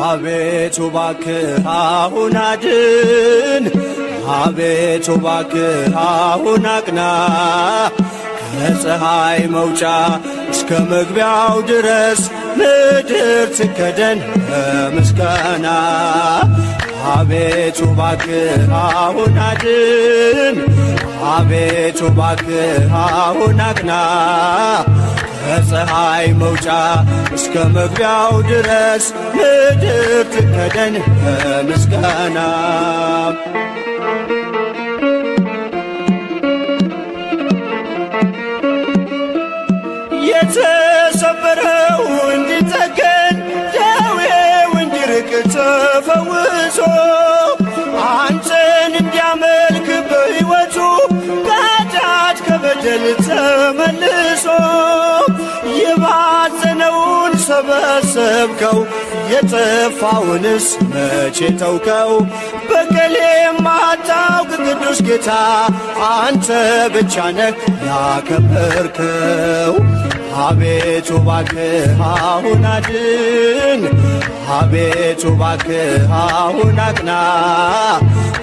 አቤቱ እባክህ አሁን አድን፣ አቤቱ እባክህ አሁን አቅና፣ ከፀሐይ መውጫ እስከ መግቢያው ድረስ ምድር ትከደን በምስጋና። አቤቱ እባክህ አሁን አድን፣ አቤቱ እባክህ አሁን አቅና፣ ከፀሐይ መውጫ እስከ መግቢያው ድረስ ምድር ትከደን በምስጋና። የተሰበረው እንዲጠገን ደዌው እንዲርቅ ተፈውሶ አንተን እንዲያመልክ በሕይወቱ ከኃጢአት ከበደል ተመልሶ የባዘነውን ሰበሰብከው የጠፋውንስ መቼ ተውከው? በቀል የማታውቅ ቅዱስ ጌታ አንተ ብቻ ነህ ያከበርከው። አቤቱ እባክህ አሁን አድን፣ አቤቱ እባክህ አሁን አቅና፣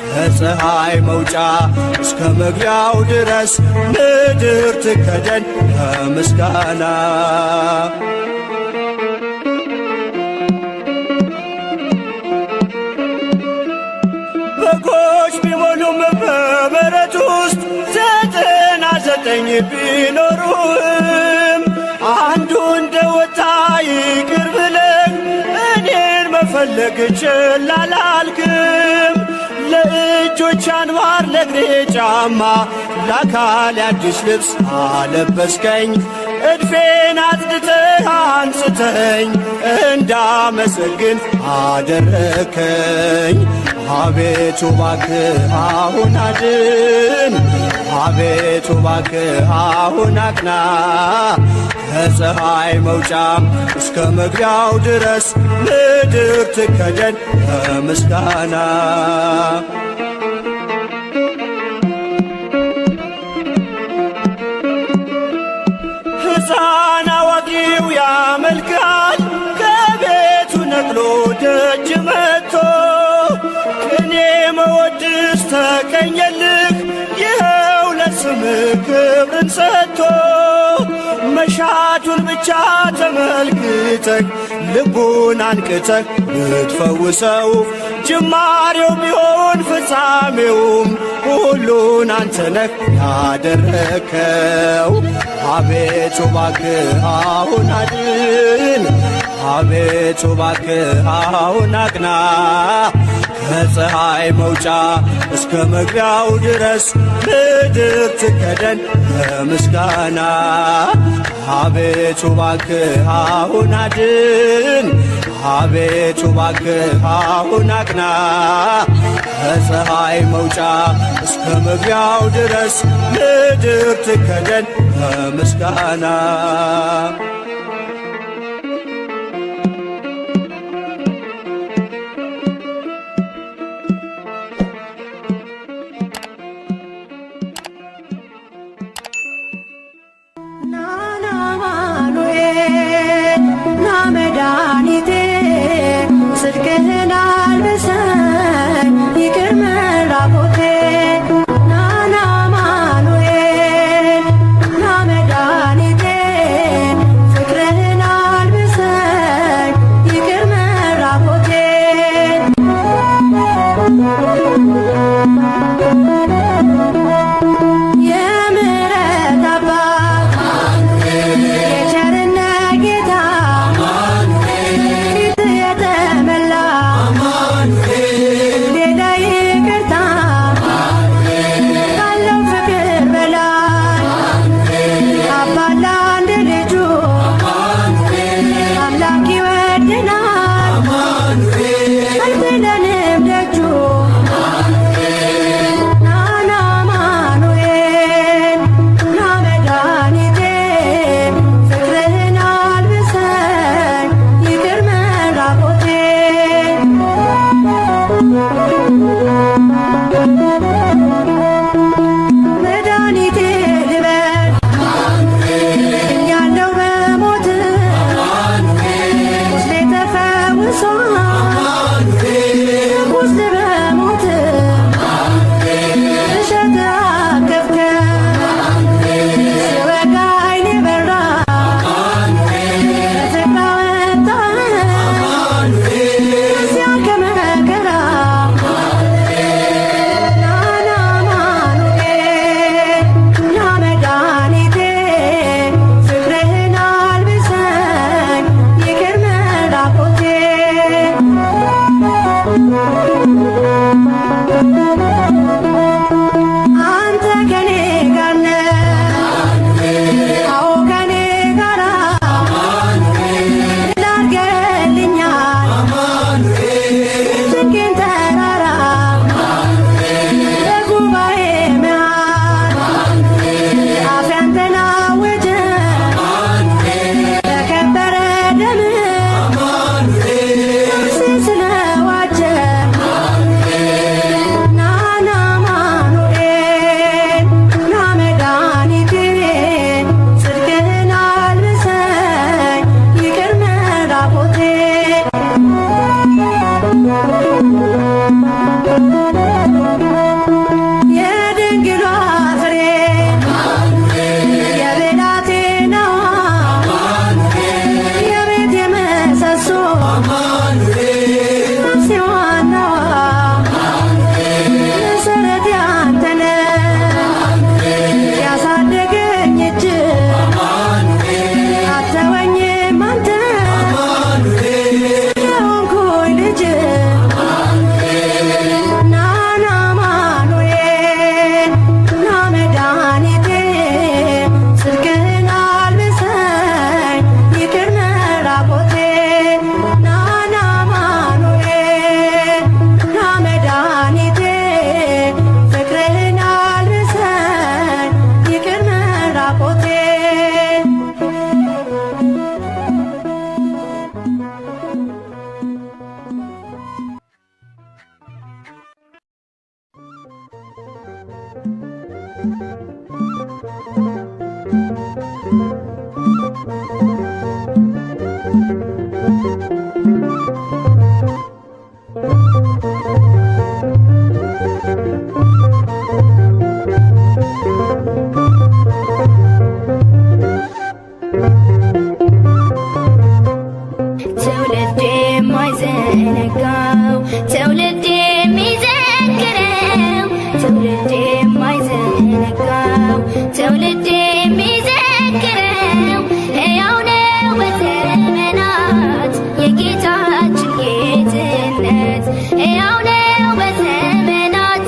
ከፀሐይ መውጫ እስከ መግቢያው ድረስ ምድር ትከደን በምስጋና። በጎች ቢሞሉም በበረት ውስጥ 99 ቢኖሩም አንዱ እንደወጣ ይቅር ብለህ እኔን መፈለግ ችላ አላልክም። ለእጆች አንባር ለእግሬ ጫማ ለአካል አዲስ ልብስ አለበስከኝ። እድፌን አጽድተህ አንጽተኝ እንዳመሰግን አደረከኝ። አቤቱ እባክህ አሁን አድን፣ አቤቱ እባክህ አሁን አቅና፣ ከፀሐይ መውጫ እስከ መግቢያው ድረስ ምድር ትከደን በምስጋና። ሕፃን አዋቂው ያመልካል ከቤቱ ነቅሎ ደጅ መጥቶ ቅኔ መወድስ ተቀኘልህ ይኸው ለስምህ ክብርን ሰጥቶ። መሻቱን ብቻ ተመልክተህ ልቡን አንቅተህ ብትፈውሰው ጅማሬው ቢሆን ፍጻሜውም ሁሉን አንተ ነህ ያደረከው። አቤቱ እባክህ አሁን አድን፣ አቤቱ እባክህ አሁን አቅና፣ ከፀሐይ መውጫ እስከ መግቢያው ድረስ ምድር ትከደን በምስጋና። አቤቱ እባክህ አሁን አድን፣ አቤቱ እባክህ አሁን አቅና፣ ከፀሐይ መውጫ እስከ መግቢያው ድረስ ምድር ትከደን በምስጋና። ጽድቅህን አልብሰኝ ይቅር መራቆቴ ናና አማኑኤል ና መድኃኒቴ የማይዘነጋው ትውልድ የሚዘክረው ትውልድ የማይዘነጋው ትውልድ የሚዘክረው ሕያው ነው በዘመናት የጌታችን ጌትነት ሕያው ነው በዘመናት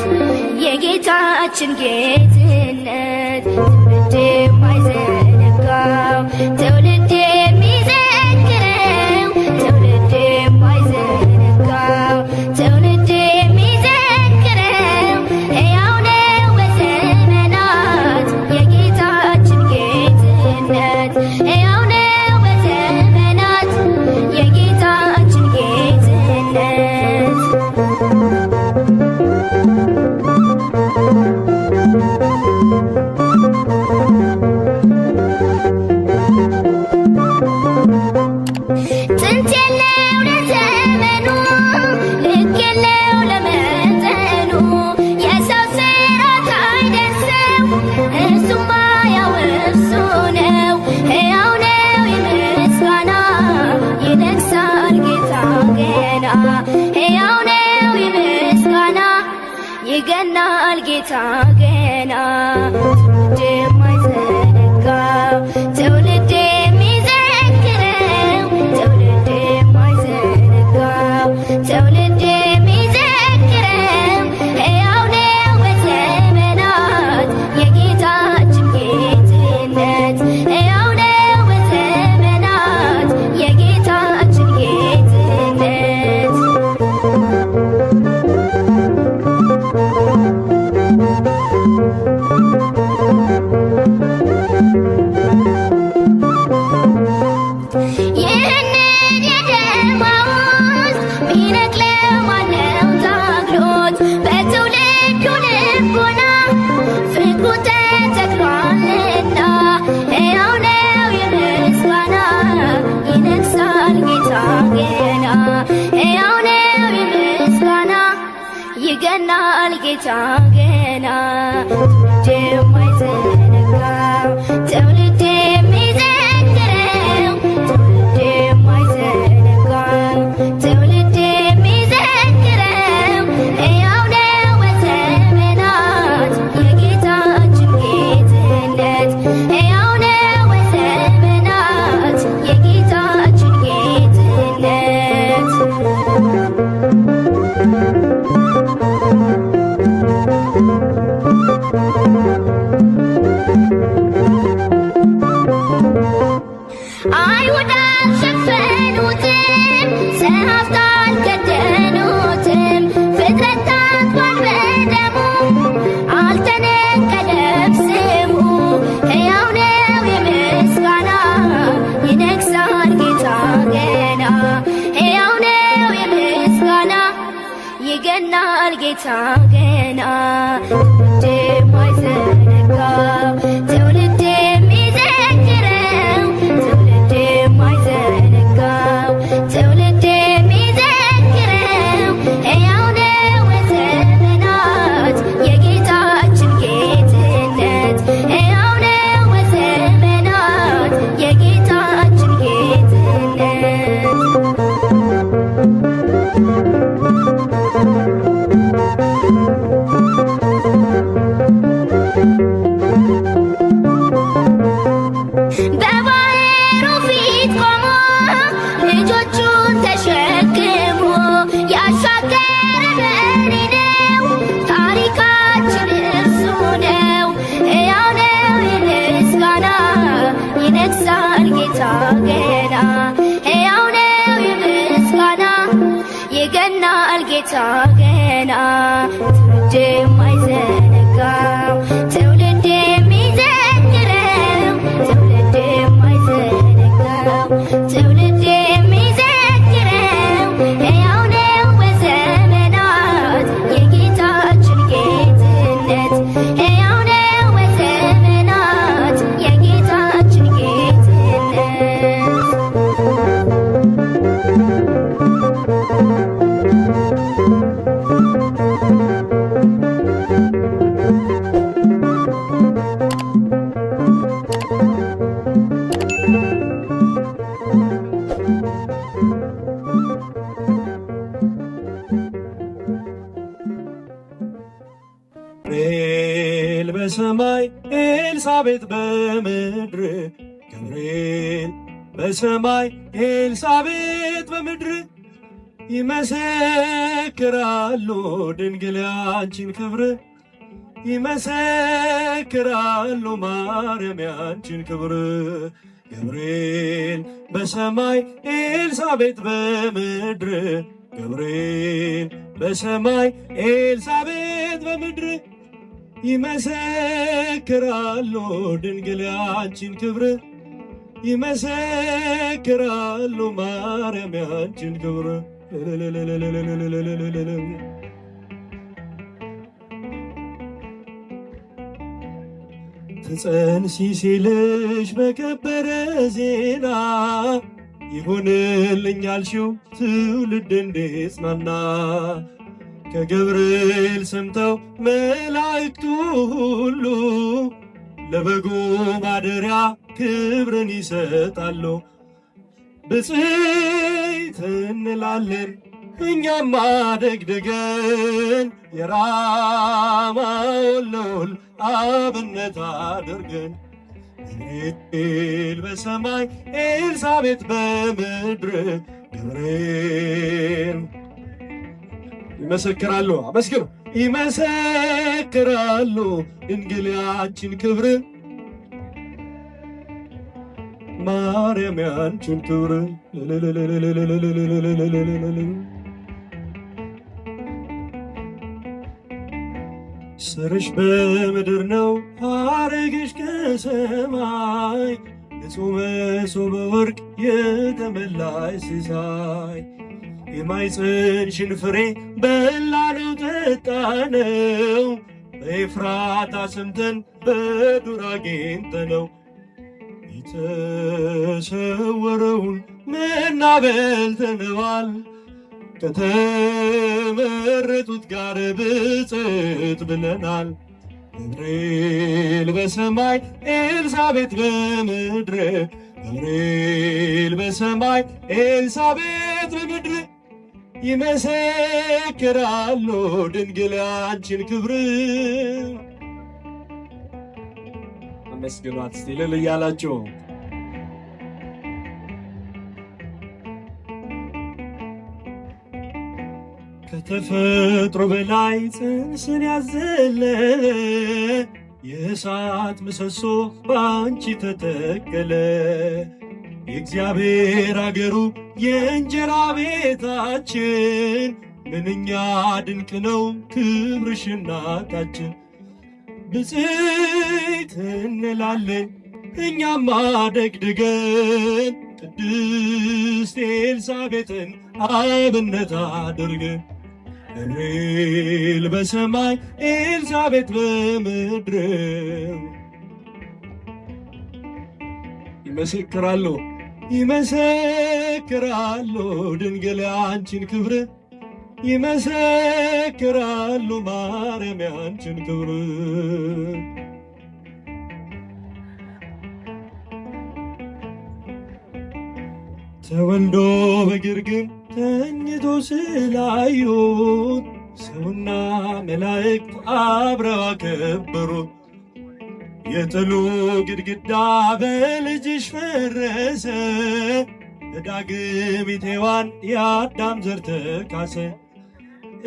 የጌታችን ጌትነት ትውልድ የማይዘነጋው ትውልድ የሚዘክረው ትውልድ የማይዘነጋው ትውልድ የሚዘክረው ሕያው ነው በዘመናት የጌታችን ጌትነት ሕያው ነው በዘመናት የጌታችን ጌትነት ጥንት የለው ለዘመኑ ልክ የለው ለመጠኑ የሰው ስራት አይደርሰው እርሱማ ያው እርሱ ነው ሕያው ነው የምስጋና ይነግሣል ጌታ ገና ሕያው ነው የምስጋና ይገናል ጌታ ገና ትውልድ የማይዘነጋው ትውልድ የሚዘክረው ትውልድ የማይዘነጋው ትውልድ የሚዘክረው ሕያው ነው በዘመናት የጌታችን ጌትነት ሕያው ነው በዘመናት የጌታችን ጌትነት ይህንን የደማውስ ሚነቅለው ማነው ታግሎት በትውልዱ ልቦና ፍቅሩ ተተክሏልና ሕያው ነው የምስጋና ይነግሣል ጌታ ገና ሕያው ነው የምስጋና ይገናል ጌታ ገና ትውልድ የማይዘነጋው ትውልድ የሚዘክረው ትውልድ የማይዘነጋው ትውልድ የሚዘክረው ሕያው ነው በዘመናት የጌታችን ጌትነት ሕያው ነው በዘመናት የጌታችን ጌትነት አይሁድ አልሸፈኑትም ጸሐፍት አልከደኑትም ፍጥረታት ባልበደሙ አልተነቀለም ስሙ ሕያው ነው የምስጋና ይነግሣል ጌታ ገና ሕያው ነው የምስጋና ይገናል ጌታ ገና ትውልድ የማይዘነጋው ትውልድ የሚዘክረው ትውልድ የማይዘነጋው ትውልድ የሚዘክረው ሕያው ነው በዘመናት የጌታችን ጌትነት ሕያው ነው በዘመናት የጌታችን ጌትነት በባሕሩ ፊት ቆሞ ልጆቹን ተሸክሞ ያሻገረ መሪ ነው ታሪካችን እርሱ ነው ሕያው ነው የምስጋና ይነግሣል ጌታ ገና ሕያው ነው የምስጋና ይገናል ጌታ ገና ትውልድ የማይዘነጋው ትውልድ የሚዘክረው ትውልድ የማይዘነጋው ትውልድ የሚዘክረው ሕያው ነው በዘመናት የጌታችን ጌትነት ሕያው ነው በዘመናት የጌታችን ጌትነት በሰማይ ኤልሳቤጥ በምድር ገብርኤል በሰማይ ኤልሳቤጥ በምድር ይመሰክራሉ ድንግል ያንቺን ክብር ይመሰክራሉ ማርያም ያንቺን ክብር ገብርኤል በሰማይ ኤልሳቤጥ በምድር ገብርኤል በሰማይ ኤልሳቤጥ በምድር ይመሰክራሉ ድንግል ያንቺን ክብር ይመሰክራሉ ማርያም ያንቺን ክብር ትጸንሲ ሲልሽ በከበረ ዜና ይሆንልኛል ሺው ትውልድ እንዲጽናና ከገብርኤል ሰምተው መላእክቱ ሁሉ ለበጉ ማደሪያ ክብርን ይሰጣሉ። ብፅዕት እንላለን እኛም አደግድገን የራማውን ልዑል አብነት አድርገን ገብርኤል በሰማይ ኤልሳቤጥ በምድር ገብርኤል ይመሰክራሉ። አመስግኑ። ይመሰክራሉ ድንግል ያንቺን ክብር ማርያም ያንቺን ክብር ስርሽ በምድር ነው ሐረግሽ ከሰማይ ንጹሕ መሶበ ወርቅ የተመላሽ ሲሳይ የማኅፀንሽን ፍሬ በላነው ጠጣነው በኤፍራታ ሰምተን በዱር አግኝተነው የተሰወረውን መና በልተነዋል ከተመረጡት ጋር ብፅዕት ብለናል። ገብርኤል በሰማይ ኤልሳቤጥ በምድር ገብርኤል በሰማይ ኤልሳቤጥ በምድር ይመሰክራሉ ድንግል ያንቺን ክብር። አመስግኗት እስቲ እልል እያላችሁ። ከተፈጥሮ በላይ ጽንስን ያዘለ የእሳት ምሰሶ በአንቺ ተተከለ። የእግዚአብሔር አገሩ የእንጀራ ቤታችን ምንኛ ድንቅ ነው ክብርሽ እናታችን። ብፅዕት እንላለን እኛም አደግድገን ቅድስት ኤልሳቤጥን አብነት አድርገን ገብርኤል በሰማይ ኤልሳቤጥ በምድር ይመሰክራሉ ይመሰክራሉ ድንግል ያንቺን ክብር ይመሰክራሉ ማርያም ያንቺን ክብር። ተወልዶ በግርግም ተኝቶ ስላዩት ሰውና መላእክት አብረው አከበሩት። የጥሉ ግድግዳ በልጅሽ ፈረሰ በዳግሚት ሔዋን የአዳም ዘር ተካሰ።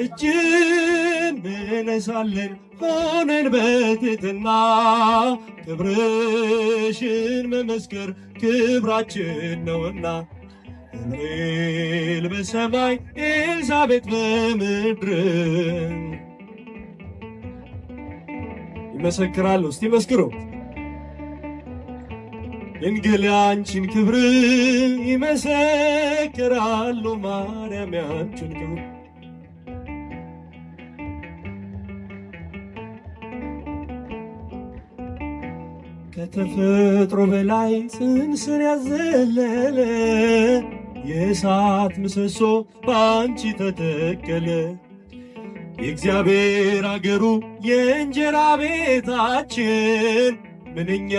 እጅን እንነሳለን ሆነን በትሕትና ክብርሽን መመስከር ክብራችን ነውና። ገብርኤል በሰማይ ኤልሳቤጥ በምድር ይመሰክራሉ። እስቲ መስክሩ። ድንግል ያንቺን ክብር ይመሰክራሉ ማርያም ያንቺን ክብር። ከተፈጥሮ በላይ ጽንስን ያዘለለ የእሳት ምሰሶ በአንቺ ተተከለ። የእግዚአብሔር አገሩ የእንጀራ ቤታችን ምንኛ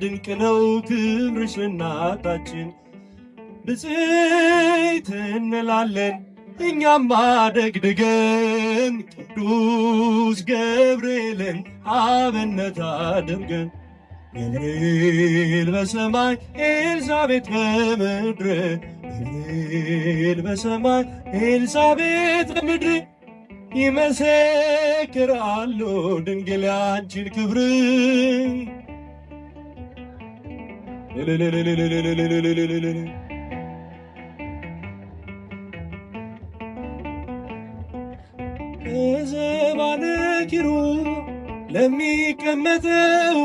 ድንቅ ነው ክብርሽ እናታችን። ብፅዕት እንላለን እኛም አደግድገን ቅዱስ ገብርኤልን አብነት አድርገን ገብርኤል በሰማይ ኤልሳቤጥ በምድር ገብርኤል በሰማይ ኤልሳቤጥ በምድር ይመሰክራሉ ድንግል ያንቺን ክብር። በዘባነ ኪሩብ ለሚቀመጠው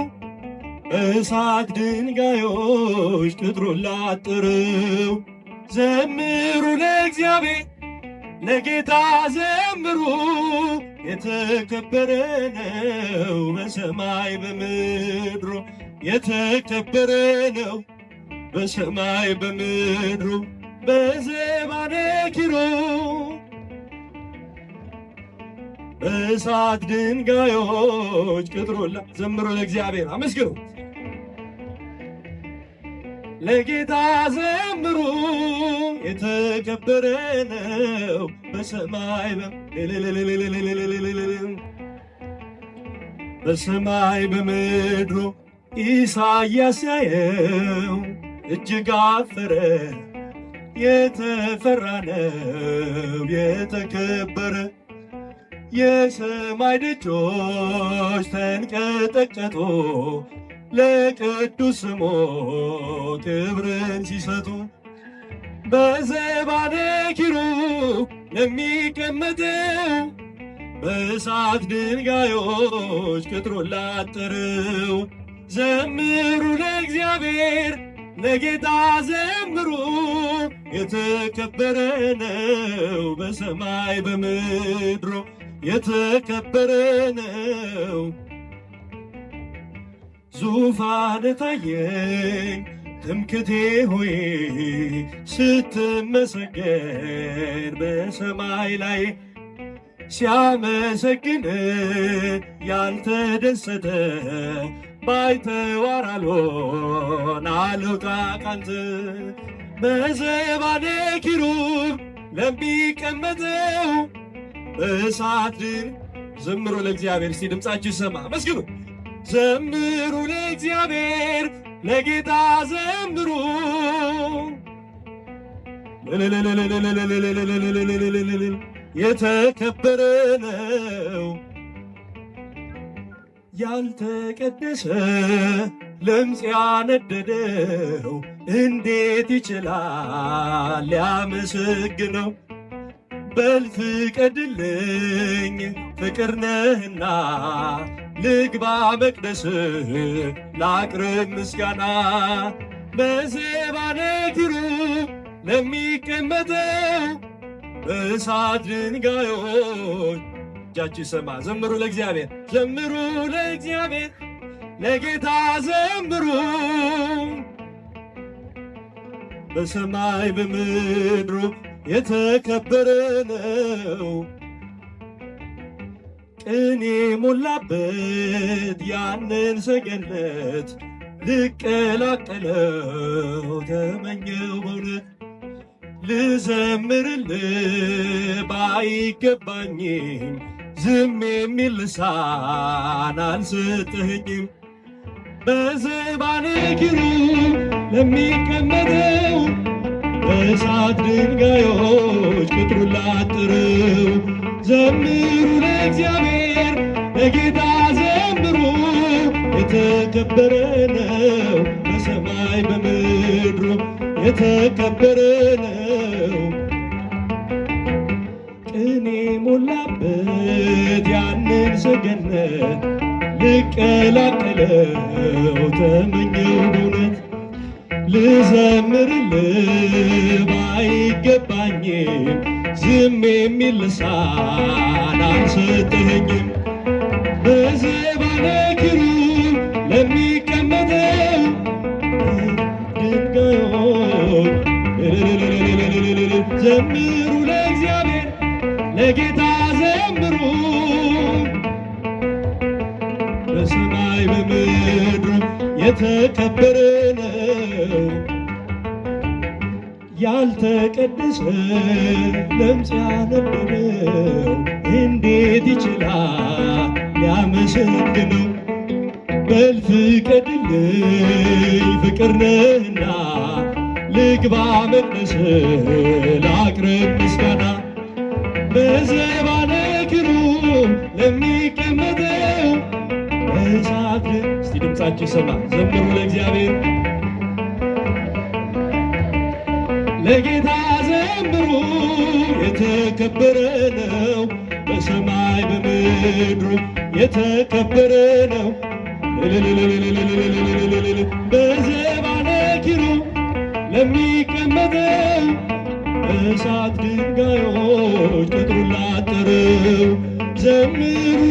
በእሳት ድንጋዮች ቅጥሩን ላጥረው ዘምሩ ለእግዚአብሔር ለጌታ ዘምሩ የተከበረ ነው በሰማይ በምድሩ የተከበረ ነው በሰማይ በምድሩ በዘባነ ኪሩብ በእሳት ድንጋዮች ቅጥሩን ዘምሩ ለእግዚአብሔር አመስግኑ ለጌታ ዘምሩ የተከበረ ነው በሰማይ በምድሩ ኢሳይያስ ያየው እጅግ አፈረ የተፈራ ነው የተከበረ የሰማይ ደጆች ተንቀጠቀጡ ለቅዱስ ስሙ ክብርን ሲሰጡ በዘባነ ኪሩብ ለሚቀመጠው በእሳት ድንጋዮች ቅጥሩን ላጠረው ዘምሩ ለእግዚአብሔር ለጌታ ዘምሩ የተከበረ ነው በሰማይ በምድሩ የተከበረ ነው። ዙፋን ታየኝ ትምክቴ ሆይ ስትመሰገን በሰማይ ላይ ሲያመሰግን ያልተደሰተ ባይተዋር አልሆን አልውጣ ካንተ በዘባነ ኪሩብ ለሚቀመጠው በእሳት ዘምሩ ለእግዚአብሔር። እስቲ ድምፃችሁ ይሰማ መስግኑ። ዘምሩ ለእግዚአብሔር ለጌታ ዘምሩ የተከበረ ነው ያልተቀደሰ ለምጽ ያነደደው እንዴት ይችላል ሊያመሰግነው? በል ፍቀድልኝ ፍቅር ነህና ልግባ መቅደስ ላቅርብ ምስጋና በዘባነ ኪሩብ ለሚቀመጠው በእሳት ድንጋዮች እጃችሁ ይሰማ። ዘምሩ ለእግዚአብሔር ዘምሩ ለእግዚአብሔር ለጌታ ዘምሩ በሰማይ በምድሩ የተከበረ ነው። ቅኔ ሞላበት ያንን ሰገነት ልቀላቀለው ተመኘው በእውነት ልዘምርልህ ባይገባኝም ዝም የሚል ልሳን አልሰጠኸኝም። በዘባነ ኪሩብ ለሚቀመጠው በእሳት ድንጋዮች ቅጥሩን ላጥረው ዘምሩ ለእግዚአብሔር ለጌታ ዘምሩ የተከበረ ነው በሰማይ በምድሩ የተከበረ ነው። ቅኔ ሞላበት ያንን ሰገነት ልቀላቀለው ተመኘው በእውነት ልዘምርልህ ባይገባኝም ዝም የሚል ልሳን አልሰጠኸኝም። በዘባነ ኪሩብ ለሚቀመጠው ድንጋዮች ዘምሩ ለእግዚአብሔር ለጌታ ዘምሩ በሰማይ በምድሩ የተከበረ ነው። ያልተቀደሰ ለምጽ ያነደደው እንዴት ይችላል ሊያመሰግነው? በል ፍቀድልኝ ፍቅር ነህና ልግባ መቅደስ ላቅርብ ምስጋና። በዘባነ ኪሩብ ለሚቀመጠው በእሳት እስቲ ድምፃችሁ ይሰማ፣ ዘምሩ ለእግዚአብሔር። ለጌታ ዘምሩ የተከበረ ነው፣ በሰማይ በምድሩ የተከበረ ነው። በዘባነ ኪሩብ ለሚቀመጠው በእሳት ድንጋዮች ቅጥሩን ላጠረው ዘምሩ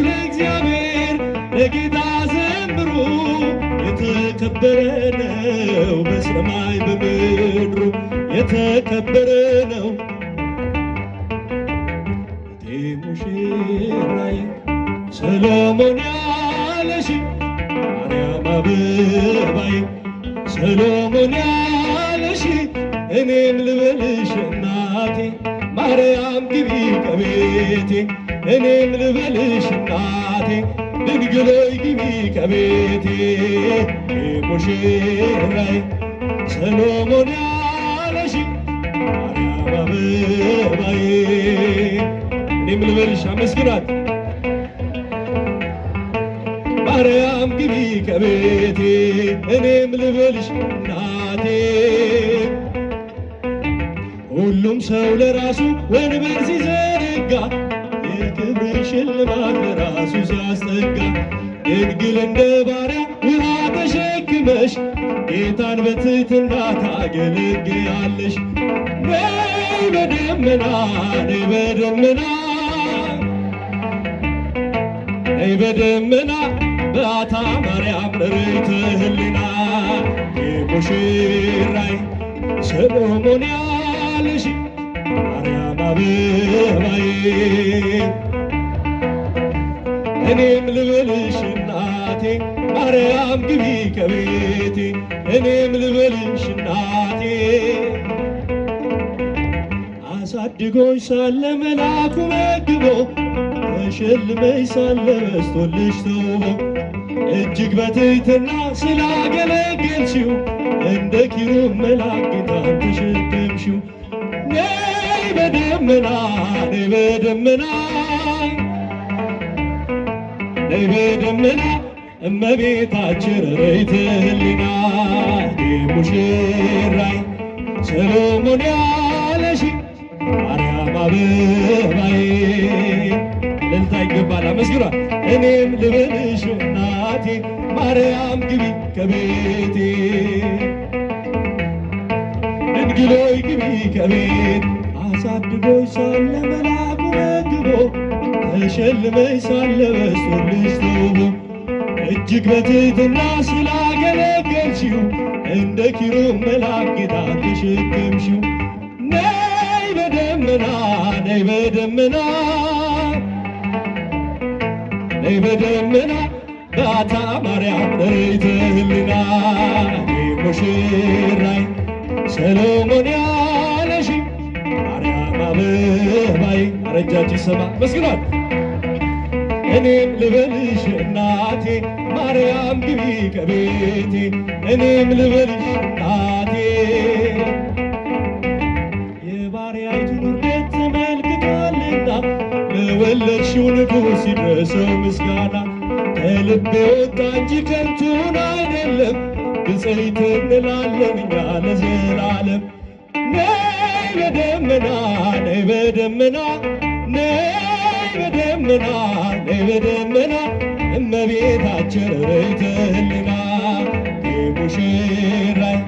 ለእግዚአብሔር ለጌታ ዘምሩ የተከበረ ነው፣ በሰማይ በምድሩ የተከበረ ነው። እቴ ሙሽራዬ ሰሎሞን ያለሽ ማርያም አበባዬ ሰሎሞን ያለሽ እኔም ልበልሽ እናቴ ማርያም ግቢ ከቤቴ እኔም ልበልሽ እናቴ ድንግሎይ ግቢ ከቤቴ ሙሽራዬ ሰሎሞን ያለሽ ማርያም አበባዬ እኔም ልበልሽ አመስግናት ማርያም ግቢ ከቤቴ እኔም ልበልሽ እናቴ። ሁሉም ሰው ለራሱ ወንበር ሲዘረጋ የክብር ሽልማት ለራሱ ሲያስጠጋ ድንግል እንደ ባሪያ ውሃ ተሸክመሽ ጌታን በትሕትና ታገለግያለሽ። ነይ በደመና ነይ በደመና ነይ በደመና በዓታ ማርያም ርይተ ህሊና ሙሽራዬ ሰሎሞን ያለሽ ማርያም አበባዬ እኔም ልበልሽ እናቴ ማርያም ግቢ ከቤቴ እኔም ልበልሽ እናቴ። አሳድጎሽ ሳለ መልአኩ መግቦ ተሸልመሽ ሳለ በስቶልሽ ተውቦ እጅግ በትሕትና ስላገለገልሽው እንደ ኪሩብ መልአክ ጌታን ተሸከምሽው። ነይ በደመና ነይ በደመና ነይ በደመና እመቤታችን ርይተ ህሊና ሙሽራዬ ሰሎሞን ያለሽ ማርያም አበባዬ እልልታ ይገባል፣ አመስግኗል። እኔም ልበልሽ እናቴ ማርያም ግቢ ከቤቴ ድንግሎይ ግቢ ከቤት አሳድጎሽ ሳለ መልአኩ መግቦ ተሸልመሽ ሳለ በስቶልሽ ተውቦ እጅግ በትሕትና ስላገለገልሽው እንደ ኪሩብ መልአክ ጌታን ተሸከምሽው። ነይ በደመና ነይ በደመና ነይ በደመና በዓታ ማርያም ርይተ ህሊና ሙሽራዬ ሰሎሞን ያለሽ ማርያም አበባዬ አረጃች ይሰማ መስግኗል። እኔም ልበልሽ እናቴ ማርያም ግቢ ከቤቴ እኔም ልበልሽ እናቴ። የባሪያይቱን ውርደት ተመልክቷልና ለወለድሽው ንጉሥ ይድረሰው ምስጋና። ከልቤ ወጣ እንጂ ከንቱን አይደለም ብፅዕት እንላለን እኛ ለዘላለም። ነይ በደመና ነይ በደመና ነይ በደመና ነይ በደመና እመቤታችን ርይተ ህሊና ሙሽራዬ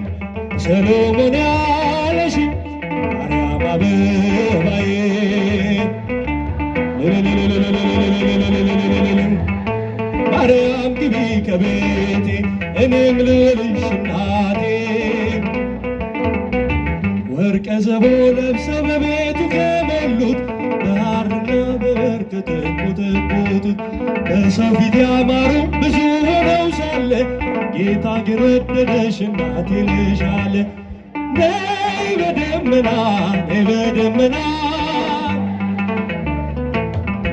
ሰሎሞን ያለሽ ማርያም አበባዬ ማርያም ግቢ ከቤቴ እኔም ልበልሽ እናቴ። ወርቀ ዘቦ ለብሰው በቤቱ ከሞሉት በሐርና በወርቅ ተንቆጠቆጡት በሰው ፊት ያማሩ ብዙ ሆነው ሳለ ጌታ ግን ወደደሽ እናቴ ልሽ አለ። ነይ በደመና ነይ በደመና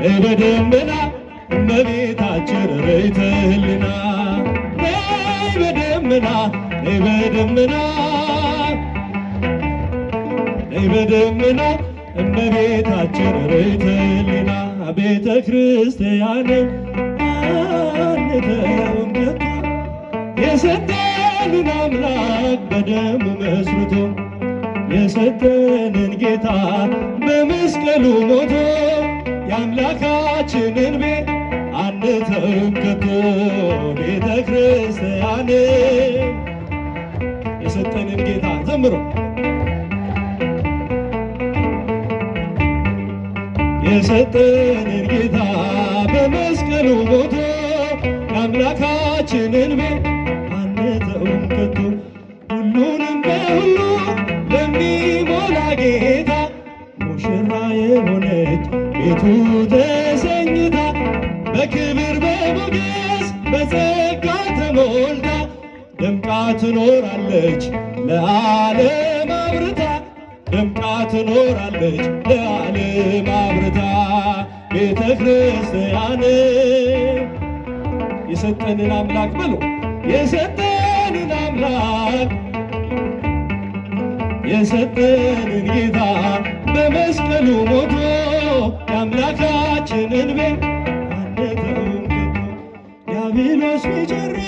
ነይ በደመና እመቤታችን ርኅይተ ህሊና ነይ በደመና ነይ በደመና ነይ በደመና እመቤታችን ርኅይተ ህሊና ቤተ ክርስቲያንን አንተውም ከቶ የሰጠንን አምላክ በደሙ መስርቶ የሰጠንን ጌታ በመስቀሉ ሞቶ የአምላካችንን ቤት አንተውም ከቶ ቤተ ክርስቲያንን የሰጠንን ጌታ ዘምሮ የሰጠንን ጌታ በመስቀሉ ሞቶ የአምላካችንን ቤት አንተውም ከቶ ሁሉንም በሁሉ ለሚሞላ ጌታ ሙሽራ የሆነች ቤቱ ተሰኝታ በክብር በሞገስ በጸጋ ተሞልታ ደምቃ ትኖራለች ለዓለም አብርታ ደምቃ ትኖራለች ለዓለም አብርታ ቤተ ክርስቲያን የሰጠንን አምላክ በሉ የሰጠንን አምላክ የሰጠንን ጌታ በመስቀሉ ሞቶ የአምላካችንን ቤት አንተውም ከቶ ዲያብሎስ ቢጨርስ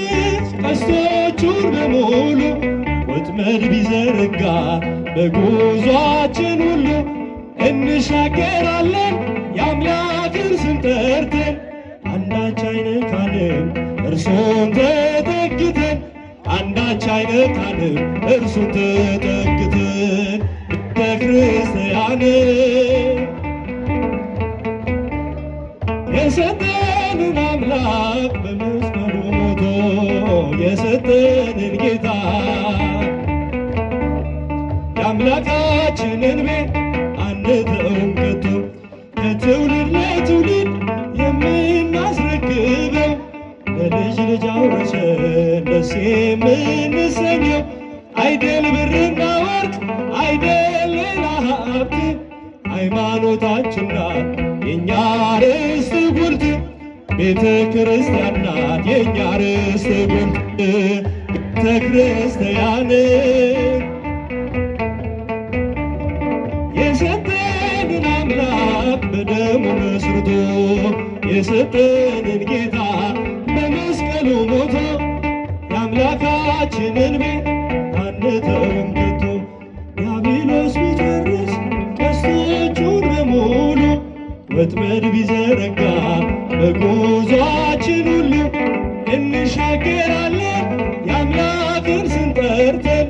ቀስቶቹን በሙሉ ወጥመድ ቢዘረጋ በጉዟችን ሁሉ እንሻገራለን የአምላክን ስም ጠርተን አንዳች አይነካንም እርሱን ተጠግተን አንዳች አይነካንም እርሱን ተጠግተን ቤተ ክርስቲያን የሰጠንን አምላክ በመስቀሉ ሞቶ የሰጠንን ጌታ የአምላካችንን ቤት አንተውም ከቶ ከትውልድ ለትውልድ የምናስረክበው ለልጅ ልጅ አውርሰን ደስ የምንሰኘው አይደል ብርና ወርቅ አይደል ሌላ ሀብት ሃይማኖታችን ናት የእኛ ርስት ጉልት ቤተ ክርስቲያን ናት የእኛ ርስት ጉልት ቤተ ክርስቲያን የሰጠንን አምላክ በደሙ መስርቶ የሰጠንን ጌታ በመስቀሉ ሞቶ የአምላካችንን ቤት አንተውም ከቶ ዲያብሎስ ቢጨርስ ቀስቶቹን በሙሉ ወጥመድ ቢዘረጋ በጉዟችን ሁሉ እንሻገራለን የአምላክን ስም ጠርተን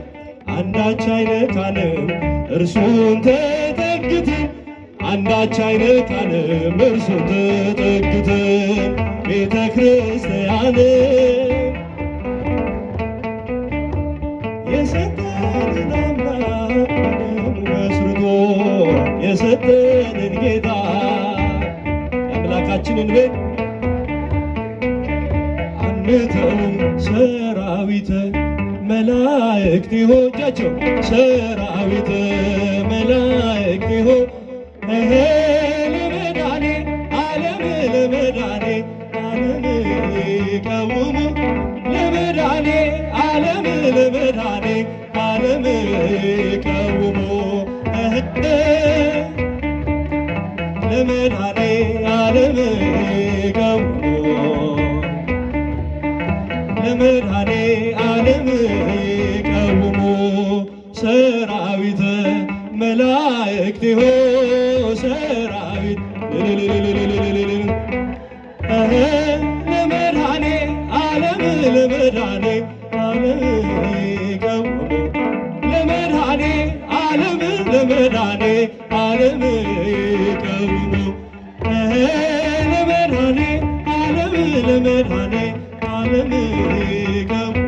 አንዳች አይነካንም እርሱን ተጠግተን አንዳች አይነካንም እርሱን ተጠግተን ቤተ ክርስቲያን የሰጠንን አምላክ በደሙ መስርቶ የሰጠንን ጌታ የአምላካችንን ቤት አንተውም ሰራዊተ መላእክት ይሆጃቸው ሰራዊተ መላእክት ይሆ ለመዳኔ ዓለም ለመዳኔ ዓለም ይቀውሙ ለመዳኔ ዓለም ለመዳኔ ዓለም ይቀውሙ ለመዳኔ ዓለም ይቀውሙ ለመድኃኔ ዓለም ይቀውሙ ሰራዊተ መላእክት ሆ ሰራዊት ለመድኃኔ ዓለም ለመድኃኔ ዓለም ይቀውሙ ለመድኃኔ ዓለም ለመድኃኔ ዓለም ይቀውሙ ለመድኃኔ ዓለም ለመድኃኔ ዓለም ይቀውሙ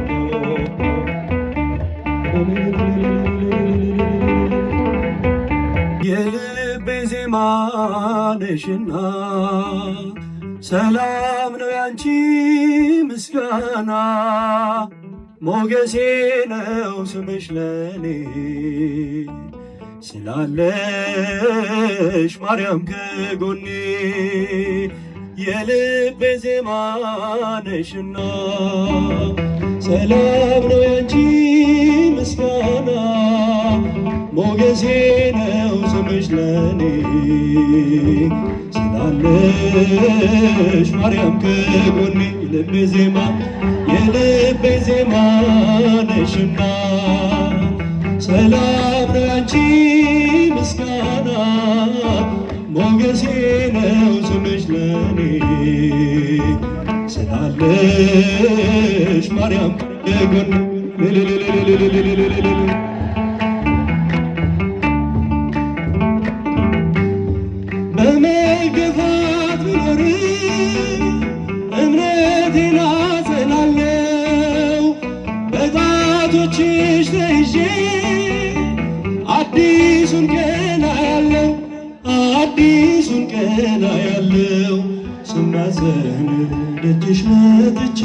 የልቤ ዜማ ነሽና ሰላም ነው ያንቺ ምስጋና ሞገሴ ነው ስምሽ ለኔ ስላለሽ ማርያም ከጎኔ የልቤ ዜማ ነሽና ሰላም ነው ያንቺ ምስጋና ሞገሴ ነው ስምሽ ለኔ ስላለሽ ማርያም ከጎኔ የልቤ ዜማ ነሽና ሰላም ነው ያንቺ ምስጋና ሞገሴ ነው ስምሽ ለኔ ስላለሽ ማርያም ከጎኔ በመገፋት ብኖር እምነቴን አጸናለሁ በጣቶችሽ ተይዤ አዲሱን ቀን አያለው አዲሱን ቀን አያለው ስማዘን ደጅሽ መጥቼ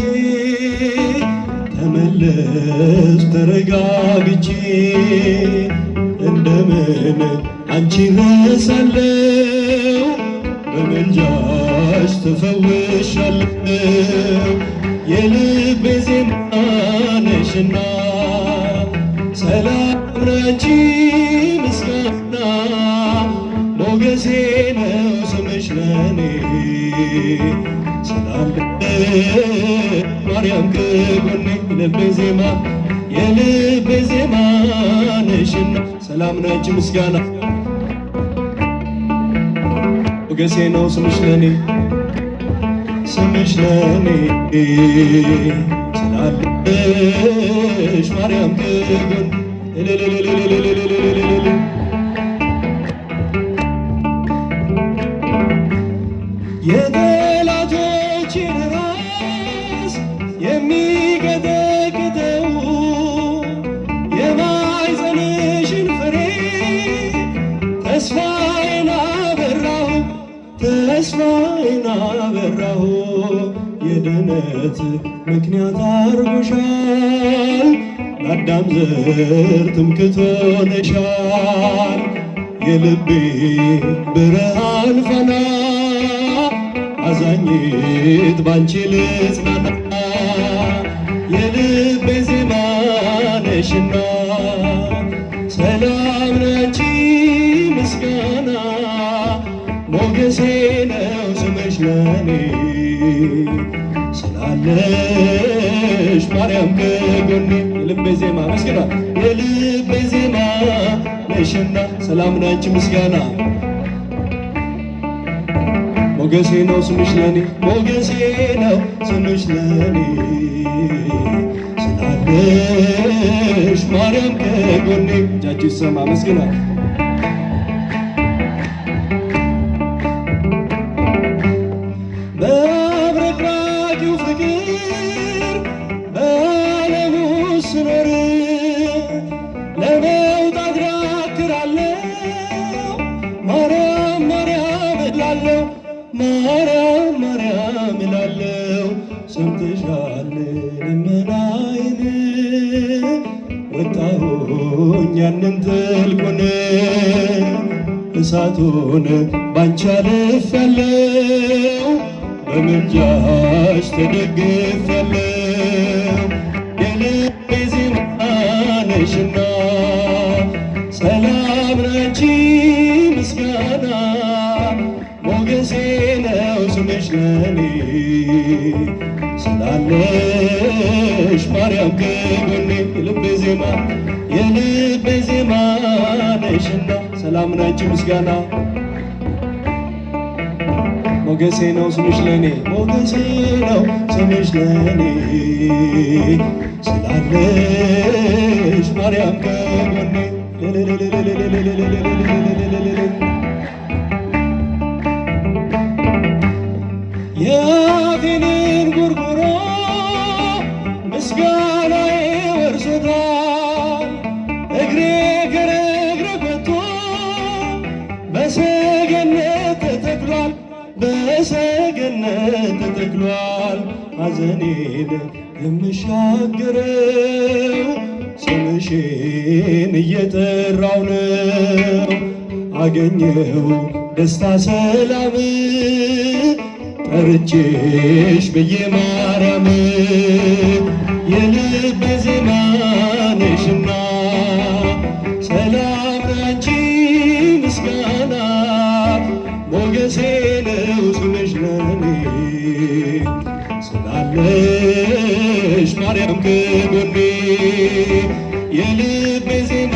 ተመለስ ተረጋግቼ እንደምን አንቺን ረሳለው በምልጃሽ ተፈውሻለሁ የልቤ ዜማ ነሽና ሰላም ላንቺ ምስጋና ሞገሴ ነው ስምሽ ለኔ ስላለሽ ማርያም ከጎኔ የልቤ ዜማ ነሽና ሰላም ላንቺ ምስጋና ሞገሴ ነው ስምሽ ለኔ ስላለሽ ማርያም ከጎኔ የጠላቶችን ራስ የሚቀጠቅጠው የማኅፀንሽን ፍሬ ተስፋዬን አበራሁ የድነት ምክንያት አርጎሻል ለአዳም ዘር ትምክህት ሆነሻል የልቤ ብርሃን ፋና አዛኝት ባንቺ ልጽናና የልቤ ዜማ ነሽና ሰላም ላንቺ ምስጋና ሞገሴ ነው ስምሽ ለኔ ስላለሽ ማርያም ከጎኔ የልቤ ዜማ መስገና የልቤ ዜማ ነሽና ሰላም ላንቺ ምስጋና ሞገሴ ነው ስምሽ ለኔ ስላለሽ ማርያም ከጎኔ እጃችሁ ይሰማ መስገና በአብረቅራቂው ፍቅር በዓለሙ ስኖር ለመውጣት ዳክራለሁ ማርያም እላለሁ ማርያም እላለሁ ሰምተሻል ልመናዬን ወጣሁኝ ያንን ጥልቁን እሳቱን ባንቺ አልፌያለሁ በምልጃሽ ተደግፌያለሁ የልቤ ዜማ ነሽና ሰላም ላንቺ ምስጋና ሞገሴ ነው ስምሽ ለኔ ስላለሽ ማርያም ከጎኔ የልቤ ዜማ ነሽና ሰላም ላንቺ ምስጋና ሞገሴ ነው ስምሽ ለኔ ስላለሽ ማርያም ከጎኔ የአፌንን ጉርጉሮ ምስጋናዬ ወርሶታል እግሬ ከረግረ ወጥቶ በሰገነት ተተክሏል ሐዘኔን የምሻገረው ስምሽን እየጠራው ነው። አገኘው ደስታ ሰላም ጠርቼሽ ብዬ ማርያም የልቤ ዜማ ነሽና ሰላም ላንቺ ምስጋና ሞገሴ ነው ስምሽ ለኔ ስላለሽ ማርያም ከጎኔ የልቤ ዜማ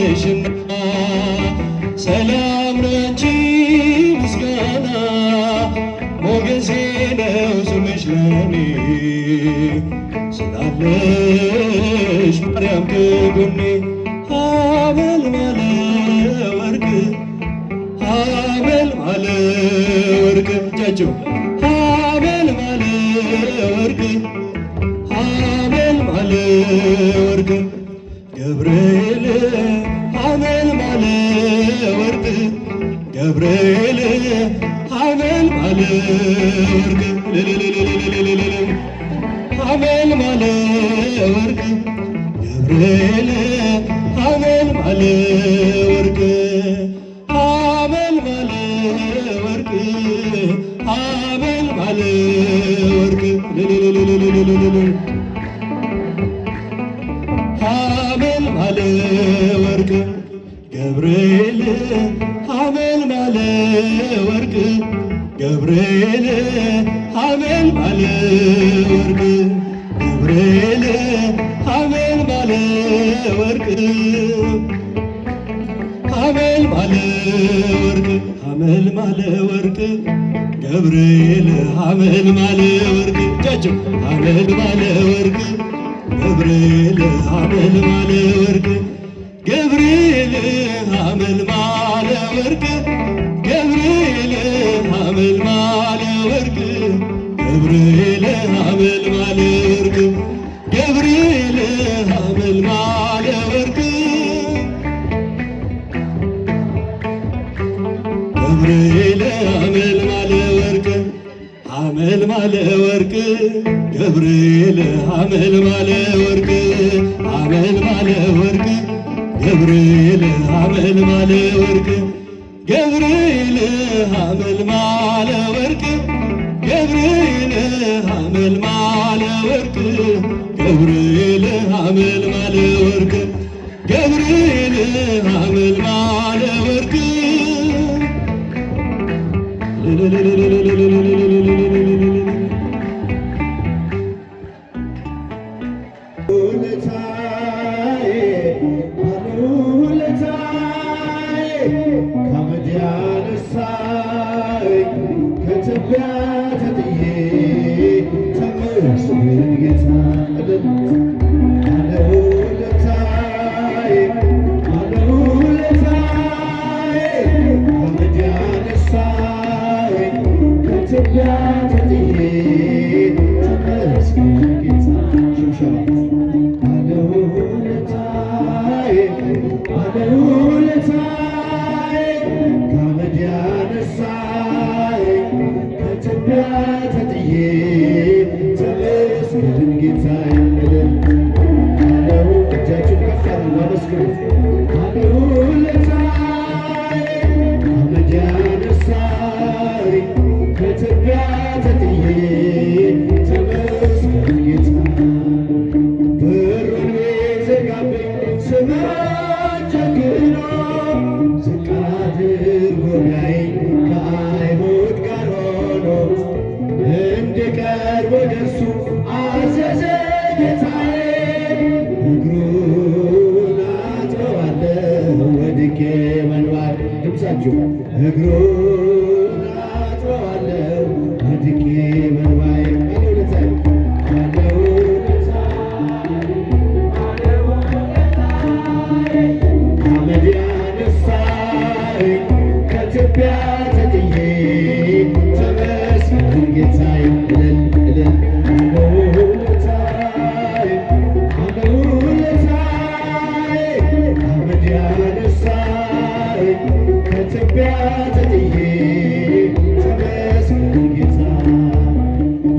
ነሽና ሰላም ላንቺ ምስጋና ሞገሴ ነው ስምሽ ለኔ ስላለሽ ማርያም ከጎኔ ሐመልማለ ወርቅ ሐመልማለ ወርቅ እጃቸው ሐመልማለ ወርቅ ሐመልማለ ወርቅ ገብርኤል ሐመልማለ ወርቅ ገብርኤል ሐመልማለ ወርቅ ሐመልማለ ወርቅ ገብርኤል ሐመልማለ ወርቅ ሐመልማለ ወርቅ ሐመልማለ ወርቅ ሐመልማለ ወርቅ ገብርኤል ሐመልማለ ወርቅ ገብርኤል ሐመልማለ ወርቅ ገብርኤል ሐመልማለ ወርቅ ሐመልማለ ወርቅ ሐመልማለ ወርቅ ገብርኤል ሐመልማለ ወርቅ እጃቸው ሐመልማለ ወርቅ ገብርኤል ሐመልማለ ወርቅ ገብርኤል ሐመልማለ ወርቅ ገብርኤል ሐመልማለ ወርቅ ገብርኤል ሐመልማለ ወርቅ ገብርኤል ሐመልማለ ወርቅ ገብርኤል ሐመልማለ ወርቅ ሐመልማለ ወርቅ ገብርኤል ሐመልማለ ወርቅ ሐመልማለ ወርቅ ገብርኤል ሐመልማለ ወርቅ ገብርኤል ሐመልማለ ወርቅ ገብርኤል ሐመልማለ ወርቅ ገብርኤል ሐመልማለ ወርቅ ገብርኤል ሐመልማለ ወርቅ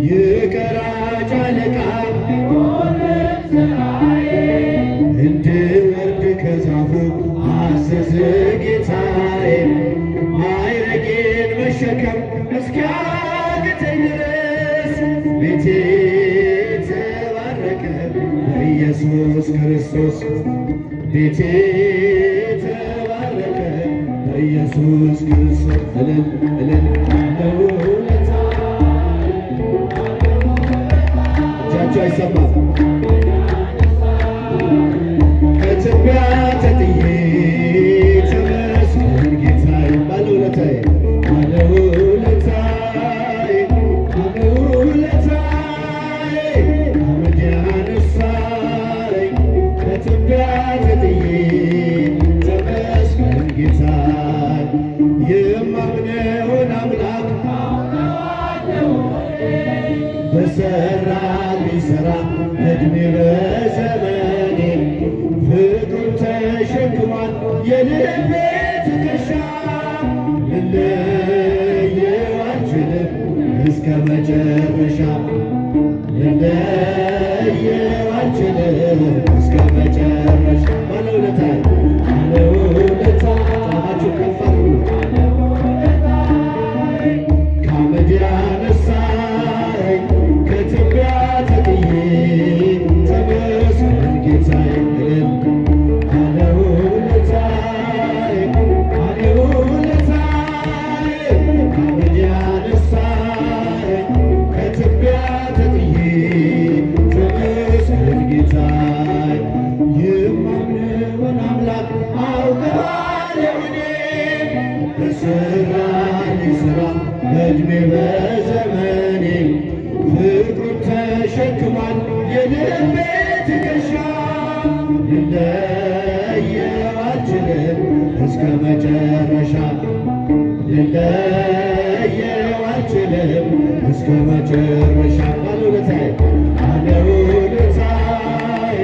የቀራጭ አለቃ እስኪያቅተኝ ድረስ ቤቴ ተባረከ በኢየሱስ ክርስቶስ ቤቴ ተባረከ በኢየሱስ ክርስቶስ እልል እልል ለውለታ እጃቸው አይሰማም ከትቢያ ተጥዬ ተመስገን ጌታዬ ባለውለታዬ ባለውለታዬ ባለውለታዬ አመድ ያነሳኝ ከትቢያ ተጥዬ ተመስገን ጌታዬ የማምነውን አምላክ በሰራልኝ ሥራ በዕድሜ በዘመኔ ፍቅሩን ተሸክሟል የልቤ ትከሻ ልለየው አልችልም እስከ መጨረሻ ልለየው አልችልም እስከ መጨረሻ ባለውለታዬ ባለውለታ ጣማችሁ ከፍ አድርጉ ከአመድ ያነሳኝ ከትቢያ ተጥዬ ተመስገን ጌታዬ እልል ባለውለታዬ ባለውለታዬ ከአመድ ያነሳኝ ከትቢያ ተጥዬ ተመስገን ጌታዬ የማምነውን አምላክ አውቀዋለሁ እኔ በሠራልኝ ሥራ በዕድሜ በዘመኔ ፍቅሩን ተሸክሟል የልቤ ትከሻ ልለየው አልችልም እስከ መጨረሻ ልለየው አልችልም እስከ መጨረሻ ባለውለታዬ ባለውለታዬ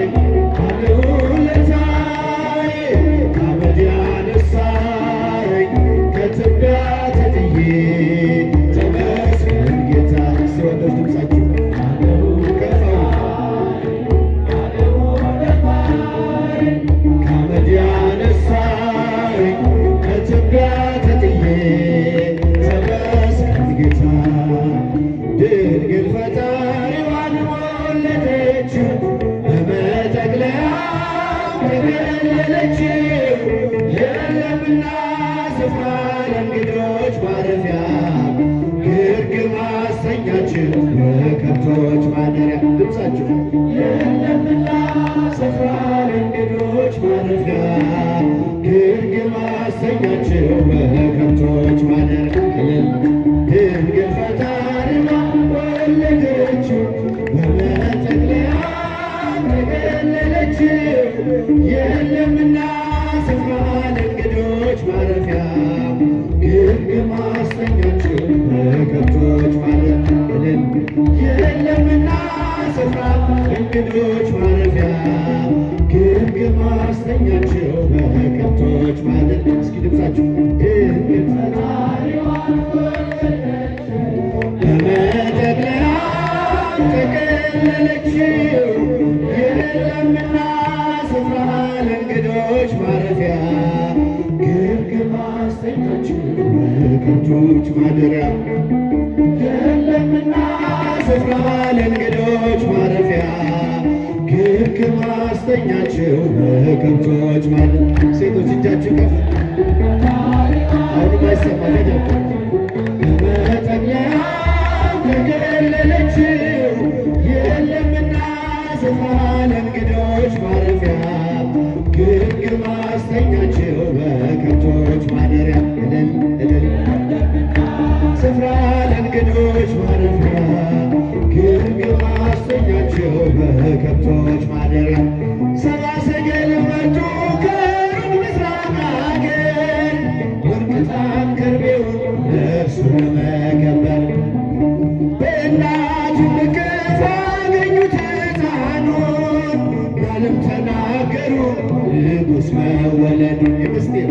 ባለውለታዬ ከአመድ ያነሳኝ ከትቢያ ተጥዬ ተመስገን ጌታ ሲወደድ ድምፃችሁ ከአመድ ያነሳኝ ከትቢያ ተጥዬ ተመስገን ጌታ ድንግል ፈጣሪዋን ወለደችው በመጠቅለያው ተገለለችው የለምና ስፍራ ለእንግዶች ማረፊያ ግርግም አሰኛችው በከብቶች ማደሪያ ድምፃችሁ የለምና ስፍራ ለእንግዶች ማረፊያ ግርግም አሰኛችው በከብቶች ማደሪያ ድንግል ፈጣሪዋ ወለደችው በመጠቅለያ ተገለለችው የለምና ስፍራ ለእንግዶች ማረፊያ ግርግም አሰኛችው በከብቶች ማደሪያ የለምና ስፍራ ለእንግዶች ማረፊያ ግርግም አሰኛችው በከብቶች ማደሪያ እስኪ ድምፃችሁ ድንግል ፈጣሪዋን በመጠቅለያ ተገለለችው የለምና ስፍራ ለእንግዶች ማረፊያ ግርግም አሰኛችው በከብቶች ማደሪያ የለምና ስፍራ ለእንግዶች ማረፊያ ግርግም አሰኛችው በከብቶች ማደሪያ ሴቶች እጃችሁ ከፍ አሁንም አይሰማ በመጠቅለያ ተገለለችው የለምና ስፍራ ለእንግዶች ማረፊያ ግርግም አሰኛችው በከብቶች ማደሪያ እልል እልል ስፍራ ለእንግዶች ማረፊያ ግርግም አሰኛችው በከብቶች ማደሪያ ሰብአ ሰገል መጡ ከሩቅ ምስራቅ አገር ወርቅ ዕጣን ከርቤውን ለእርሱ ለመከበር በእናቱ እቅፍ አገኙት ሕፃኑን በዓለም ተናገሩ ንጉሥ መወለዱን የምስጢር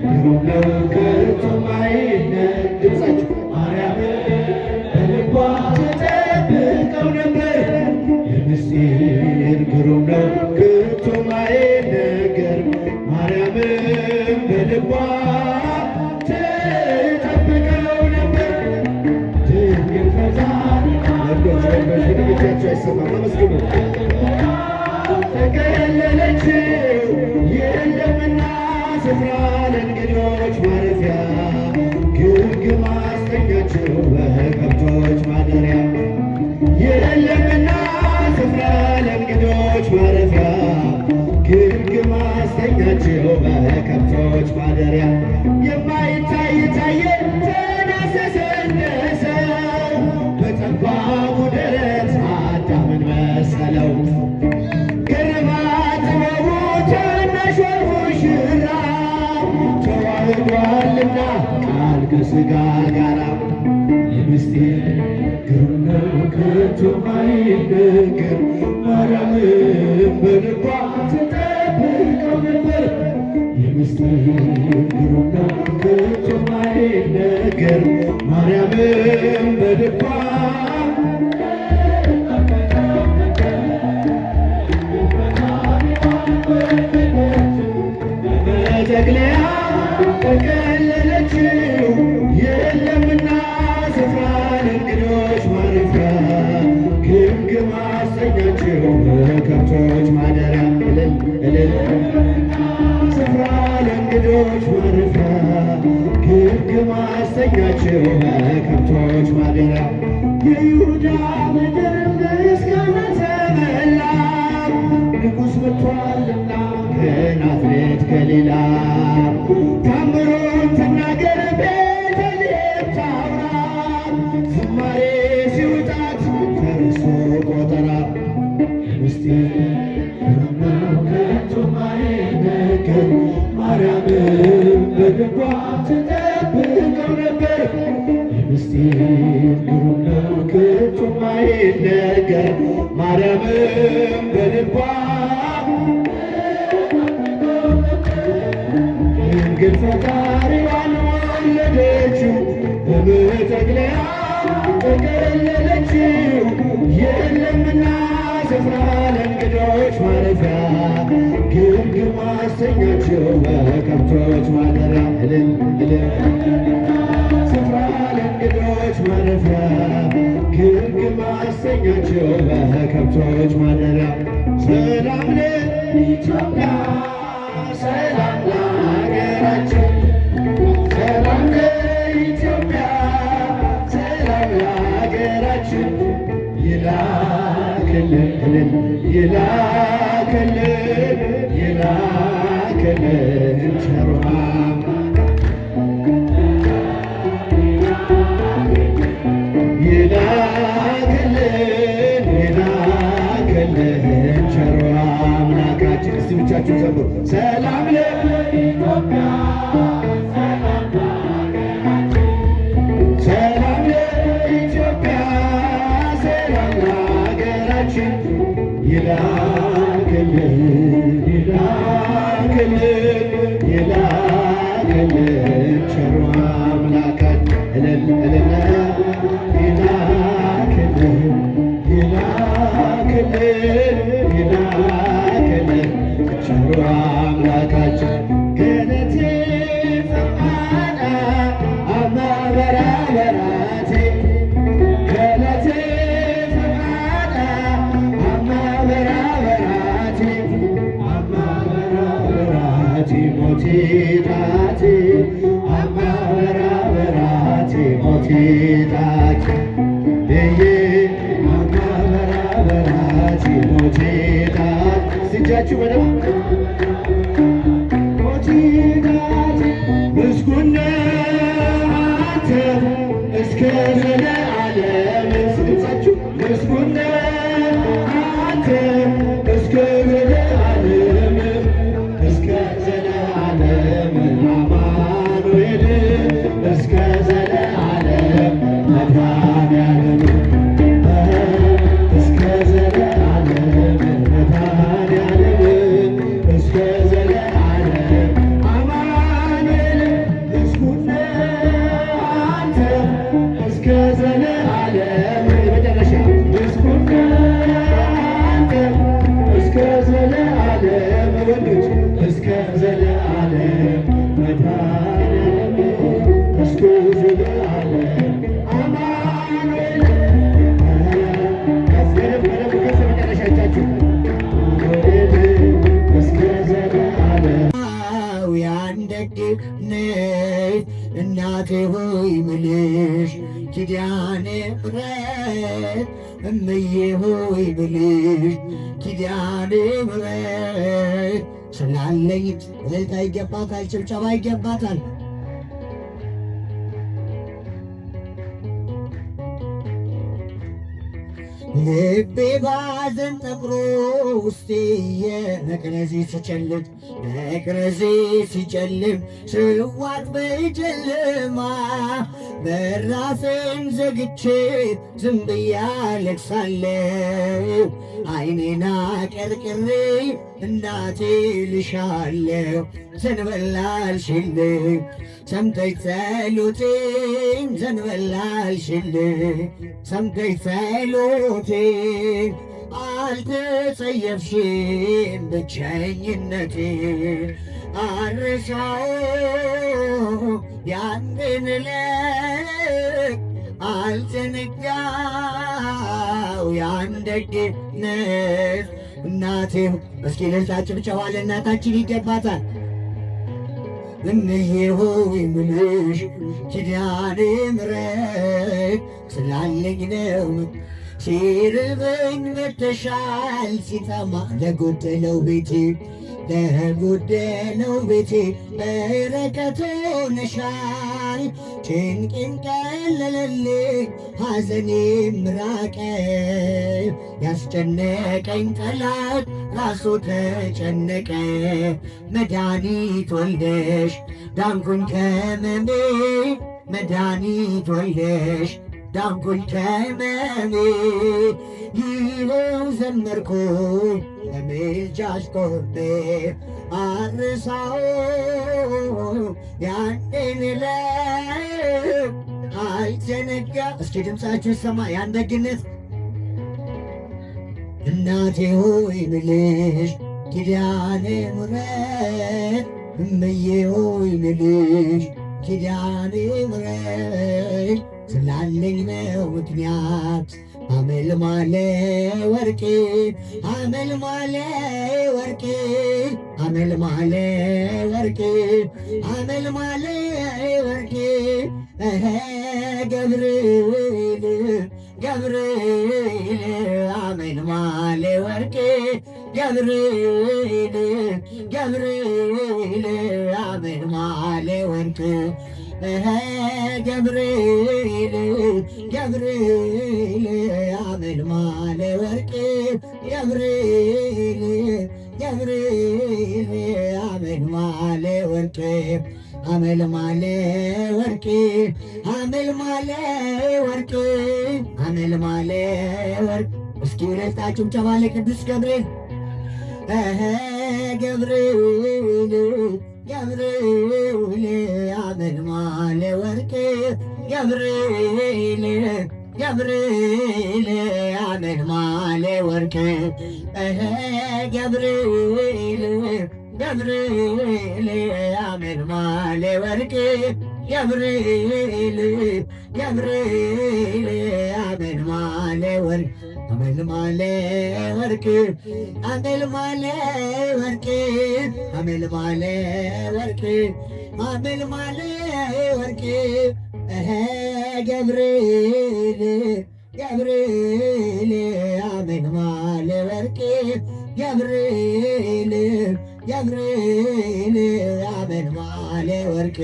ግሩም ነው ከቶም አይነት ድምፃችሁ ማርያምን በልቧ ተጠብቀው ነበር የምስጢር ግሩም ነው ከቶም አይነገር ማርያምን በልቧ ተጠብቀው አይሰማም። አመስግኑ። ተከለለችው የለምና ስፍራ ለእንግዶች ማረፊያ ግርግም አስተኛችው በከብቶች ማደሪያ የለምና ስፍራ ለእንግዶች ማረፊያ ግርግም አስተኛችው በከብቶች ማደሪያ የማይታይ ታየ ተዳሰሰ እንደ ሰው በጠባቡ ደረት አዳምን መሰለው ግርማ ጥበቡ ታናሽ ሙሽራ ተዋህዷልና ቃል ከሥጋ ጋራ የምስጢር ግሩም ነው ከቶ ማይነገር ማርያምን በልቧ ትጠብቀው ነበር። የምስጢር ግሩም ነው ከቶ ማይነገር ማርያምን በልቧ በመጠቅለያ ተከለለችው የለምና ስፍራ ለእንግዶች ማረፊያ ግምግም አሰኛችው በከብቶች ማደሪያ እልል እልል ስፍራ ለእንግዶች ማረፊያ ግምግም አሰኛችው በከብቶች ማደሪያ የይሁዳ ምድር ምስጋና ተመላ ንጉሥ መጥቷልና ከናዝሬት ገሊላ ታምሩን ትናገር ቤተልሔም ታውራ ዝማሬ ሲውጣት ተርሶ ቆጠራ የምስጢር ግሩም ነው ከቶ ማይነገር ማርያምን በልቧ ትጠብቀው ነበር። የምስጢር ግሩም ነው ከቶ ማይነገር ማርያምን በልቧ ድንግል ፈጣሪዋን ወለደችው በመጠቅለያ ተከለለችው የለምና ስፍራ ለእንግዶች ማረፊያ ግርግም አሰኛችው በከብቶች ማደሪያ እልል እልል ስፍራ ለእንግዶች ማረፊያ ግርግም አሰኛችው በከብቶች ማደሪያ ሰላም ለኢትዮጵያ ሰላም ለሀገራችን ሰላም ለኢትዮጵያ ሰላም ለሀገራችን ይላክልን ይላክልን ይላክልን ቸሩ ይላክልን ይላክልን ቸሩ አምላካችን። እስቲ ብቻችሁን ዘምሩ። ሰላም ለኢትዮጵያ ሰላም ለኢትዮጵያ ሰላም ለሀገራችን ይላክልን ይላክልን ይላክልን ቸሩ አምላካችን እልል እልል ይላክልን ይላክልን ይላክልን ቸሩ አምላካችን ገነቴ ፈማና አማበራ በራቴ ገነቴ ፈማና አማበራ በራቴ አማበራ በራቴ ሞቴ ጣቴ አማበራ በራቴ ሞቴ ጣቴ እዬ አማበራ በራቴ ሞቴ ጣቴ እጃችሁ በደምብ ሞቴ ጣቴ ምስጉን ነህ አንተ እስከ ዘለዓለም ስንጻችሁ ምስጉን ነህ አንተ እስከ ዘለዓለም እስከ ዘለዓለም አማኑኤል እስከ ዘለዓለም መድኃኒዓለም እስከ ዘለዓለም መድኃኒዓለም እስከ ዘለዓለም አማኑኤል ምስጉን ነህ አንተ እስከ ዘለዓለም የመጨረሻ ምስጉን ምሕረት እናቴ ሆይ ምልሽ ኪዳነ ምሕረት እምዬ ሆይ ምልሽ ኪዳነ ምሕረት ስላለኝ እልልታ ይገባታል፣ ጭብጨባ ይገባታል። ልቤ ባዘን ጠቁሮ ውስጤ የመቅረዜ ሲጨልም መቅረዜ ሲጨልም ስዋጥ በጨለማ በራፌን ዘግቼ ዝም ብዬ አለቅሳለሁ። ዓይኔን አቀርቅሬ እናቴ ልሻለሁ። ዘንበል አልሽልኝ ሰምተሽ ጸሎቴን፣ ዘንበል አልሽልኝ ሰምተሽ ጸሎቴን። አልተጸየፍሽም ብቸኝነቴን አልረሳውም ያንን ዕለት አልዘነጋው ያን ደግነት እናቴ። እስኪ እልልታ ጭብጨባ ለእናታችን ይገባታል። እምዬ ሆይ ምልሽ ኪዳነ ምሕረት ስላለኝ ነው። ሲርበኝ መተሻል ሲጠማ ለጎደለው ቤቴ ለጎደለው ቤቴ በረከት ሆነሻል። ጭንቄን ቀለለልኝ ሐዘኔም ራቀ። ያስጨነቀኝ ጠላት ራሱ ተጨነቀ። መድኃኒት ወልደሽ ዳንኩኝ ከሕመሜ፣ መድኃኒት ወልደሽ ዳንኩኝ ከሕመሜ። ይኸው ዘመርኩኝ ለምልጃሽ ቆሜ አልረሳውም ያንን ዕለት አልዘነጋ። እስኪ ድምፃችሁ ይሰማ ያን ደግነት። እናቴ ሆይ ምልሽ ኪዳነ ምሕረት እምዬ ሆይ ምልሽ ኪዳነ ምሕረት ስላለኝ ነው ምክንያት አመልማለ ወርቄ አመልማለ ወርቄ አመልማለ ወርቄ አመልማለ ወርቄ ገብርኤል ገብርኤል አመልማለ ወርቄ ገብርኤል ገብርኤል አመልማለ ወርቄ ገብርኤል ገብርኤል አመልማለ ወርቄ ገብርኤል ገብርኤል አመልማለ ወርቄ አመልማለ ወርቄ አመልማለ ወርቄ አመልማለ ወርቄ። እስኪ ሁለታችሁም ጨባለ ቅዱስ ገብርኤል ገብርኤል ገብርኤል አመልማለ ወርቄ ገብርኤል ገብርኤል አመልማለ ወርቄ ገብርኤል ገብርኤል አመልማለ ወርቄ ገብርኤል ገብርኤል አመልማለ ወርቄ አመልማለ ወርቄ አመልማለ ወርቄ አመልማለ ወርቄ አመልማለ ወርቄ ገብርኤል ገብርኤል አመልማለ ወርቄ ገብርኤል ገብርኤል አመልማለ ወርቄ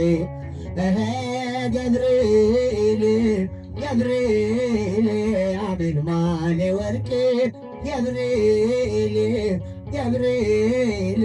ገብርኤል ገብርኤል አመልማለ ወርቄ ገብርኤል ገብርኤል